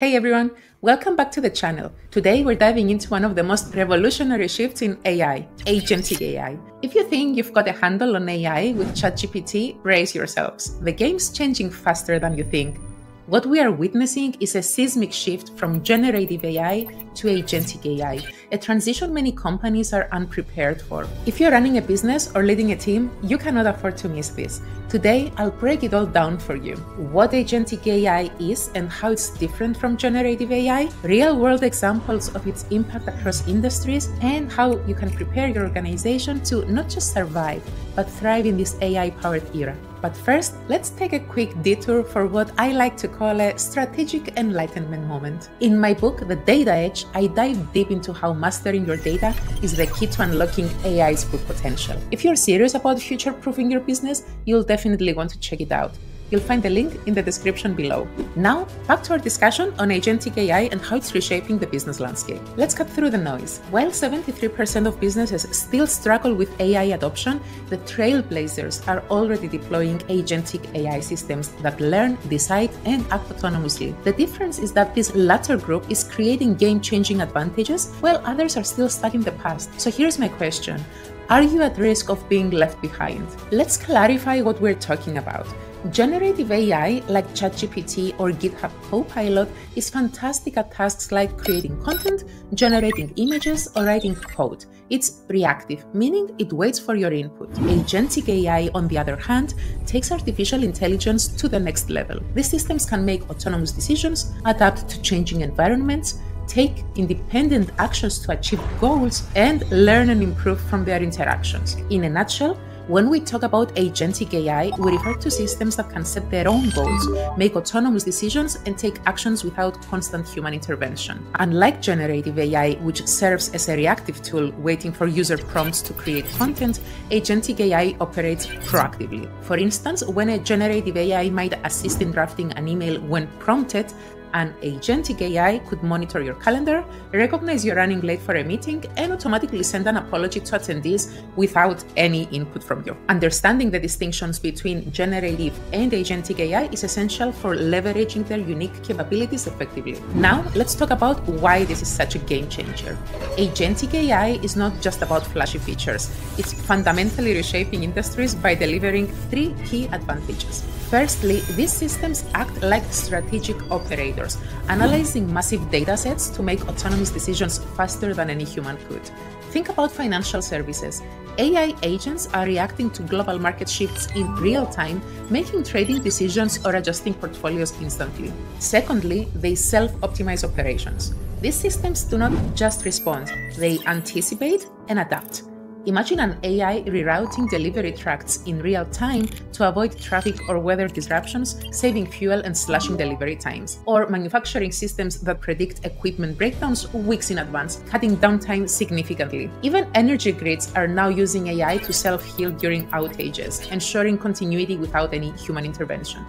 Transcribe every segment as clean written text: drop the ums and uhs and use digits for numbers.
Hey everyone, welcome back to the channel. Today we're diving into one of the most revolutionary shifts in AI, Agentic AI. If you think you've got a handle on AI with ChatGPT, brace yourselves. The game's changing faster than you think. What we are witnessing is a seismic shift from generative AI to agentic AI, a transition many companies are unprepared for. If you're running a business or leading a team, you cannot afford to miss this. Today, I'll break it all down for you. What agentic AI is and how it's different from generative AI, real-world examples of its impact across industries, and how you can prepare your organization to not just survive, but thrive in this AI-powered era. But first, let's take a quick detour for what I like to call a strategic enlightenment moment. In my book, The Data Edge, I dive deep into how mastering your data is the key to unlocking AI's full potential. If you're serious about future-proofing your business, you'll definitely want to check it out. You'll find the link in the description below. Now, back to our discussion on agentic AI and how it's reshaping the business landscape. Let's cut through the noise. While 73% of businesses still struggle with AI adoption, the trailblazers are already deploying agentic AI systems that learn, decide, and act autonomously. The difference is that this latter group is creating game-changing advantages, while others are still stuck in the past. So here's my question. Are you at risk of being left behind? Let's clarify what we're talking about. Generative AI, like ChatGPT or GitHub Copilot, is fantastic at tasks like creating content, generating images, or writing code. It's reactive, meaning it waits for your input. Agentic AI, on the other hand, takes artificial intelligence to the next level. These systems can make autonomous decisions, adapt to changing environments, take independent actions to achieve goals, and learn and improve from their interactions. In a nutshell, when we talk about agentic AI, we refer to systems that can set their own goals, make autonomous decisions, and take actions without constant human intervention. Unlike generative AI, which serves as a reactive tool waiting for user prompts to create content, agentic AI operates proactively. For instance, when a generative AI might assist in drafting an email when prompted, an agentic AI could monitor your calendar, recognize you're running late for a meeting, and automatically send an apology to attendees without any input from you. Understanding the distinctions between generative and agentic AI is essential for leveraging their unique capabilities effectively. Now, let's talk about why this is such a game changer. Agentic AI is not just about flashy features. It's fundamentally reshaping industries by delivering three key advantages. Firstly, these systems act like strategic operators, analyzing massive data sets to make autonomous decisions faster than any human could. Think about financial services. AI agents are reacting to global market shifts in real time, making trading decisions or adjusting portfolios instantly. Secondly, they self-optimize operations. These systems do not just respond, they anticipate and adapt. Imagine an AI rerouting delivery tracts in real time to avoid traffic or weather disruptions, saving fuel and slashing delivery times. Or manufacturing systems that predict equipment breakdowns weeks in advance, cutting downtime significantly. Even energy grids are now using AI to self-heal during outages, ensuring continuity without any human intervention.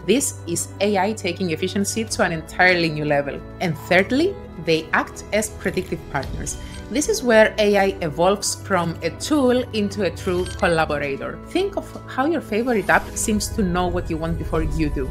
This is AI taking efficiency to an entirely new level. And thirdly, they act as predictive partners. This is where AI evolves from a tool into a true collaborator. Think of how your favorite app seems to know what you want before you do.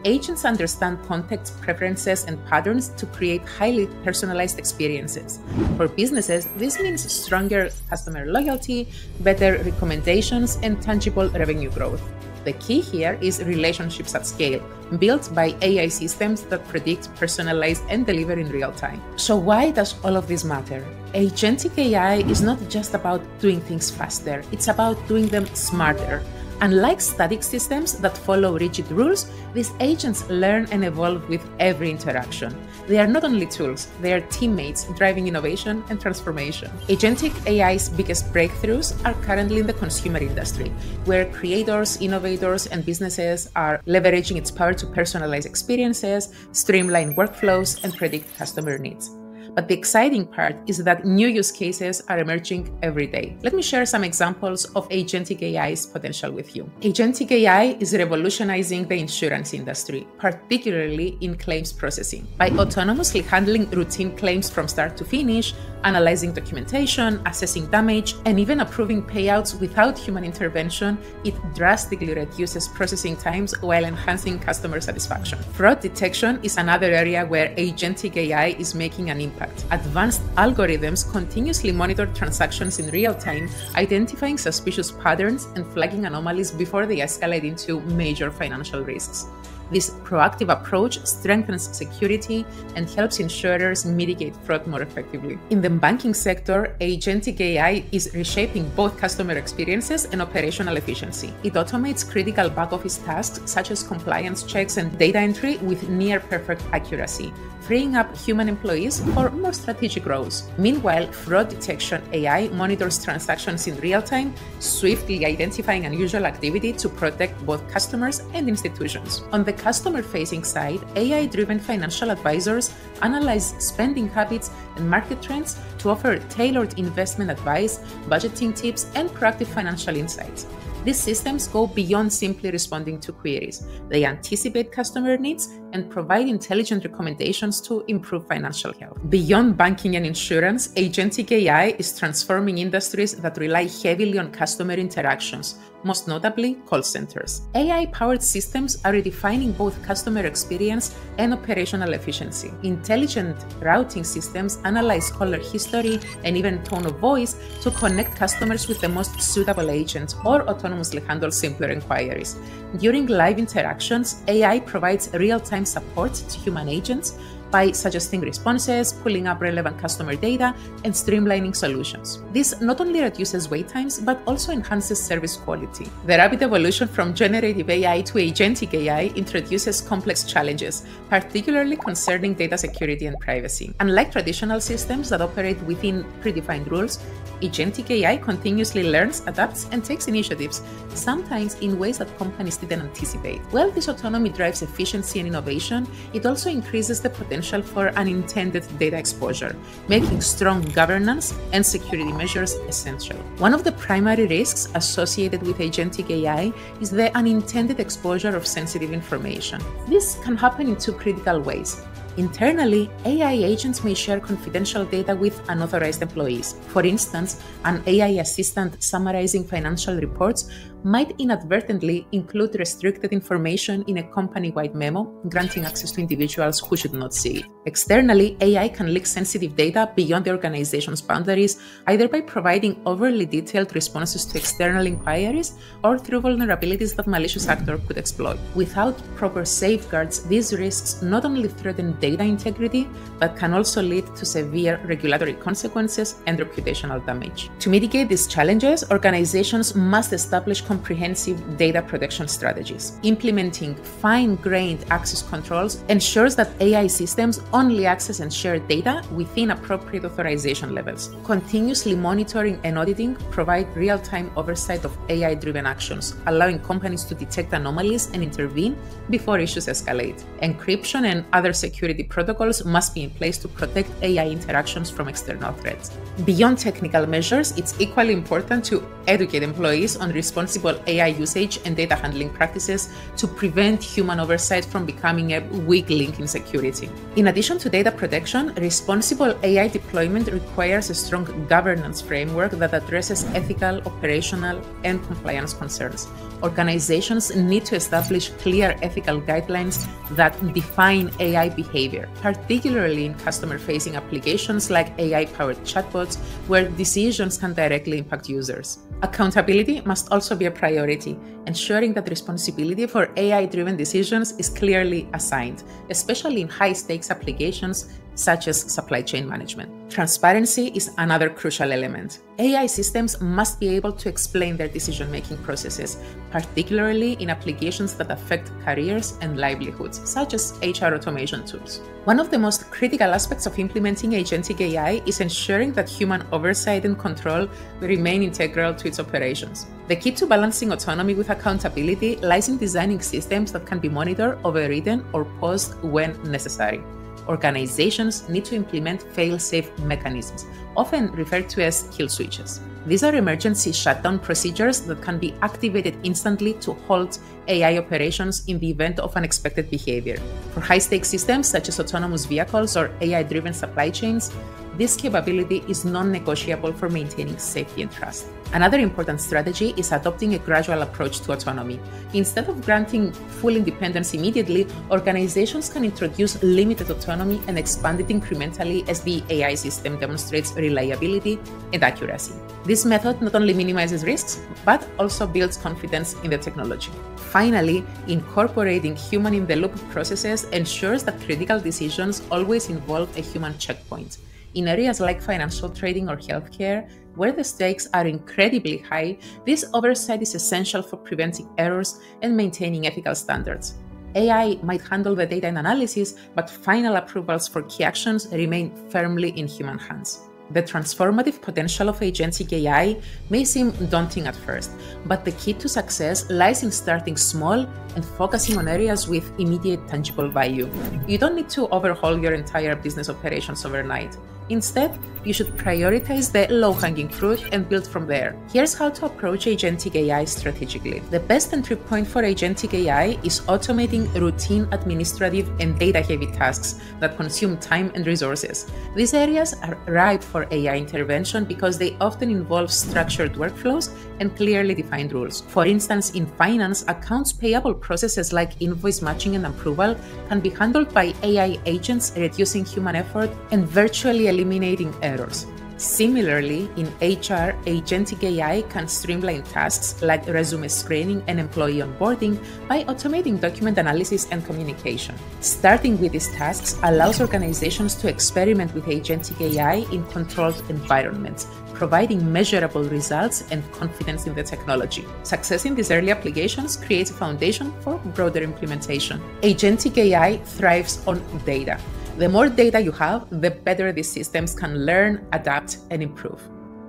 Agents understand context, preferences, and patterns to create highly personalized experiences. For businesses, this means stronger customer loyalty, better recommendations, and tangible revenue growth. The key here is relationships at scale, built by AI systems that predict, personalize, and deliver in real time. So why does all of this matter? Agentic AI is not just about doing things faster, it's about doing them smarter. Unlike static systems that follow rigid rules, these agents learn and evolve with every interaction. They are not only tools, they are teammates driving innovation and transformation. Agentic AI's biggest breakthroughs are currently in the consumer industry, where creators, innovators, and businesses are leveraging its power to personalize experiences, streamline workflows, and predict customer needs. But the exciting part is that new use cases are emerging every day. Let me share some examples of Agentic AI's potential with you. Agentic AI is revolutionizing the insurance industry, particularly in claims processing. By autonomously handling routine claims from start to finish, analyzing documentation, assessing damage, and even approving payouts without human intervention, it drastically reduces processing times while enhancing customer satisfaction. Fraud detection is another area where Agentic AI is making an impact. Advanced algorithms continuously monitor transactions in real time, identifying suspicious patterns and flagging anomalies before they escalate into major financial risks. This proactive approach strengthens security and helps insurers mitigate fraud more effectively. In the banking sector, Agentic AI is reshaping both customer experiences and operational efficiency. It automates critical back-office tasks such as compliance checks and data entry with near-perfect accuracy, freeing up human employees for more strategic roles. Meanwhile, fraud detection AI monitors transactions in real time, swiftly identifying unusual activity to protect both customers and institutions. On the customer-facing side, AI-driven financial advisors analyze spending habits and market trends to offer tailored investment advice, budgeting tips, and proactive financial insights. These systems go beyond simply responding to queries. They anticipate customer needs and provide intelligent recommendations to improve financial health. Beyond banking and insurance, Agentic AI is transforming industries that rely heavily on customer interactions, most notably call centers. AI-powered systems are redefining both customer experience and operational efficiency. Intelligent routing systems analyze caller history and even tone of voice to connect customers with the most suitable agents or autonomously handle simpler inquiries. During live interactions, AI provides real-time support to human agents by suggesting responses, pulling up relevant customer data, and streamlining solutions. This not only reduces wait times, but also enhances service quality. The rapid evolution from generative AI to agentic AI introduces complex challenges, particularly concerning data security and privacy. Unlike traditional systems that operate within predefined rules, agentic AI continuously learns, adapts, and takes initiatives, sometimes in ways that companies didn't anticipate. While this autonomy drives efficiency and innovation, it also increases the potential for unintended data exposure, making strong governance and security measures essential. One of the primary risks associated with agentic AI is the unintended exposure of sensitive information. This can happen in two critical ways. Internally, AI agents may share confidential data with unauthorized employees. For instance, an AI assistant summarizing financial reports might inadvertently include restricted information in a company-wide memo, granting access to individuals who should not see it. Externally, AI can leak sensitive data beyond the organization's boundaries, either by providing overly detailed responses to external inquiries or through vulnerabilities that malicious actors could exploit. Without proper safeguards, these risks not only threaten data integrity, but can also lead to severe regulatory consequences and reputational damage. To mitigate these challenges, organizations must establish comprehensive data protection strategies. Implementing fine-grained access controls ensures that AI systems only access and share data within appropriate authorization levels. Continuously monitoring and auditing provide real-time oversight of AI-driven actions, allowing companies to detect anomalies and intervene before issues escalate. Encryption and other security protocols must be in place to protect AI interactions from external threats. Beyond technical measures, it's equally important to educate employees on responsible AI usage and data handling practices to prevent human oversight from becoming a weak link in security. In addition to data protection, responsible AI deployment requires a strong governance framework that addresses ethical, operational, and compliance concerns. Organizations need to establish clear ethical guidelines that define AI behavior, particularly in customer-facing applications like AI-powered chatbots, where decisions can directly impact users. Accountability must also be a priority, ensuring that responsibility for AI-driven decisions is clearly assigned, especially in high-stakes applications such as supply chain management. Transparency is another crucial element. AI systems must be able to explain their decision-making processes, particularly in applications that affect careers and livelihoods, such as HR automation tools. One of the most critical aspects of implementing agentic AI is ensuring that human oversight and control remain integral to its operations. The key to balancing autonomy with accountability lies in designing systems that can be monitored, overridden, or paused when necessary. organizations need to implement fail-safe mechanisms, often referred to as kill switches. These are emergency shutdown procedures that can be activated instantly to halt AI operations in the event of unexpected behavior. For high-stakes systems such as autonomous vehicles or AI-driven supply chains, this capability is non-negotiable for maintaining safety and trust. Another important strategy is adopting a gradual approach to autonomy. Instead of granting full independence immediately, organizations can introduce limited autonomy and expand it incrementally as the AI system demonstrates reliability and accuracy. This method not only minimizes risks, but also builds confidence in the technology. Finally, incorporating human-in-the-loop processes ensures that critical decisions always involve a human checkpoint. In areas like financial trading or healthcare, where the stakes are incredibly high, this oversight is essential for preventing errors and maintaining ethical standards. AI might handle the data and analysis, but final approvals for key actions remain firmly in human hands. The transformative potential of agentic AI may seem daunting at first, but the key to success lies in starting small and focusing on areas with immediate tangible value. You don't need to overhaul your entire business operations overnight. Instead, you should prioritize the low-hanging fruit and build from there. Here's how to approach agentic AI strategically. The best entry point for agentic AI is automating routine administrative and data-heavy tasks that consume time and resources. These areas are ripe for AI intervention because they often involve structured workflows and clearly defined rules. For instance, in finance, accounts payable processes like invoice matching and approval can be handled by AI agents, reducing human effort and virtually eliminating errors. Similarly, in HR, agentic AI can streamline tasks like resume screening and employee onboarding by automating document analysis and communication. Starting with these tasks allows organizations to experiment with agentic AI in controlled environments, providing measurable results and confidence in the technology. Success in these early applications creates a foundation for broader implementation. Agentic AI thrives on data. The more data you have, the better these systems can learn, adapt, and improve.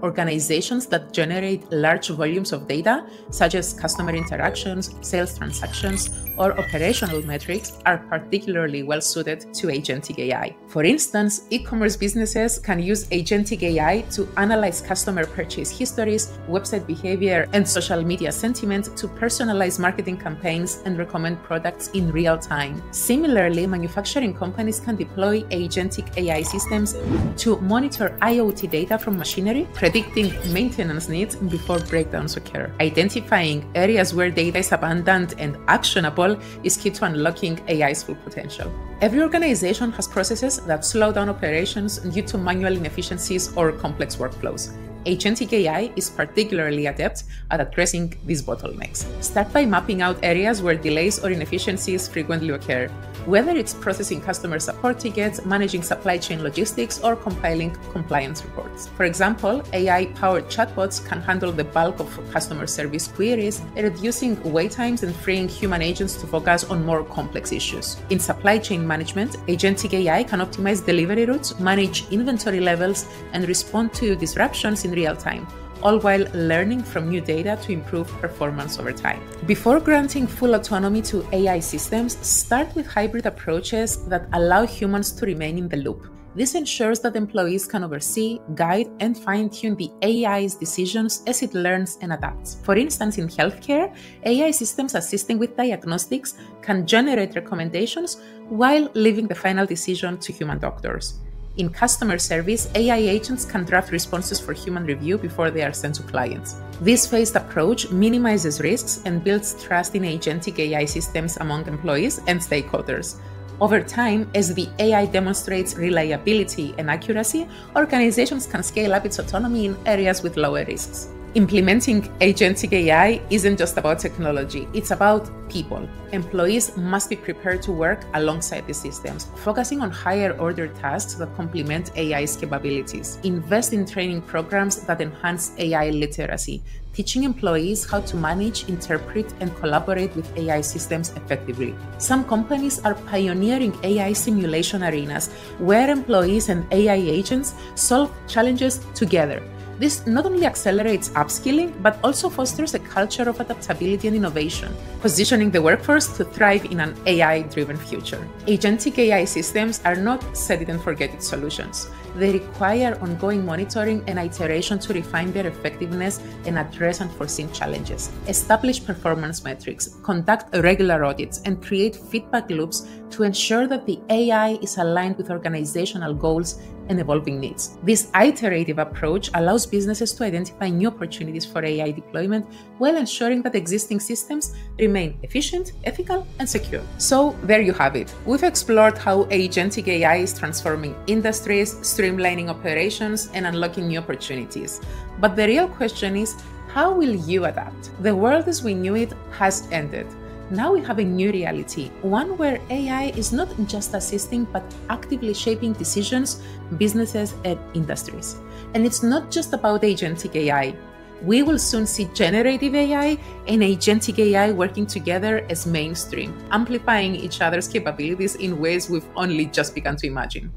Organizations that generate large volumes of data, such as customer interactions, sales transactions, or operational metrics, are particularly well suited to agentic AI. For instance, e-commerce businesses can use agentic AI to analyze customer purchase histories, website behavior, and social media sentiment to personalize marketing campaigns and recommend products in real time. Similarly, manufacturing companies can deploy agentic AI systems to monitor IoT data from machinery, predicting maintenance needs before breakdowns occur. Identifying areas where data is abundant and actionable is key to unlocking AI's full potential. Every organization has processes that slow down operations due to manual inefficiencies or complex workflows. Agentic AI is particularly adept at addressing these bottlenecks. Start by mapping out areas where delays or inefficiencies frequently occur, whether it's processing customer support tickets, managing supply chain logistics, or compiling compliance reports. For example, AI-powered chatbots can handle the bulk of customer service queries, reducing wait times and freeing human agents to focus on more complex issues. In supply chain management, agentic AI can optimize delivery routes, manage inventory levels, and respond to disruptions in real time, all while learning from new data to improve performance over time. Before granting full autonomy to AI systems, start with hybrid approaches that allow humans to remain in the loop. This ensures that employees can oversee, guide, and fine-tune the AI's decisions as it learns and adapts. For instance, in healthcare, AI systems assisting with diagnostics can generate recommendations while leaving the final decision to human doctors. In customer service, AI agents can draft responses for human review before they are sent to clients. This phased approach minimizes risks and builds trust in agentic AI systems among employees and stakeholders. Over time, as the AI demonstrates reliability and accuracy, organizations can scale up its autonomy in areas with lower risks. Implementing agentic AI isn't just about technology, it's about people. Employees must be prepared to work alongside the systems, focusing on higher order tasks that complement AI's capabilities. Invest in training programs that enhance AI literacy, teaching employees how to manage, interpret, and collaborate with AI systems effectively. Some companies are pioneering AI simulation arenas where employees and AI agents solve challenges together. This not only accelerates upskilling, but also fosters a culture of adaptability and innovation, positioning the workforce to thrive in an AI-driven future. Agentic AI systems are not set-it-and-forget-it solutions. They require ongoing monitoring and iteration to refine their effectiveness and address unforeseen challenges. Establish performance metrics, conduct regular audits, and create feedback loops to ensure that the AI is aligned with organizational goals and evolving needs. This iterative approach allows businesses to identify new opportunities for AI deployment while ensuring that existing systems remain efficient, ethical, and secure. So there you have it. We've explored how agentic AI is transforming industries, streamlining operations, and unlocking new opportunities. But the real question is, how will you adapt? The world as we knew it has ended. Now we have a new reality, one where AI is not just assisting but actively shaping decisions, businesses, and industries. And it's not just about agentic AI. We will soon see generative AI and agentic AI working together as mainstream, amplifying each other's capabilities in ways we've only just begun to imagine.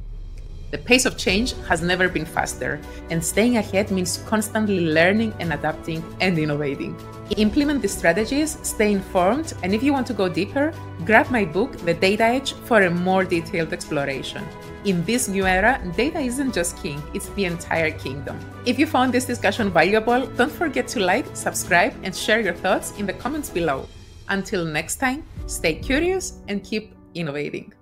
The pace of change has never been faster, and staying ahead means constantly learning and adapting and innovating. Implement these strategies, stay informed, and if you want to go deeper, grab my book, The Data Edge, for a more detailed exploration. In this new era, data isn't just king, it's the entire kingdom. If you found this discussion valuable, don't forget to like, subscribe, and share your thoughts in the comments below. Until next time, stay curious and keep innovating.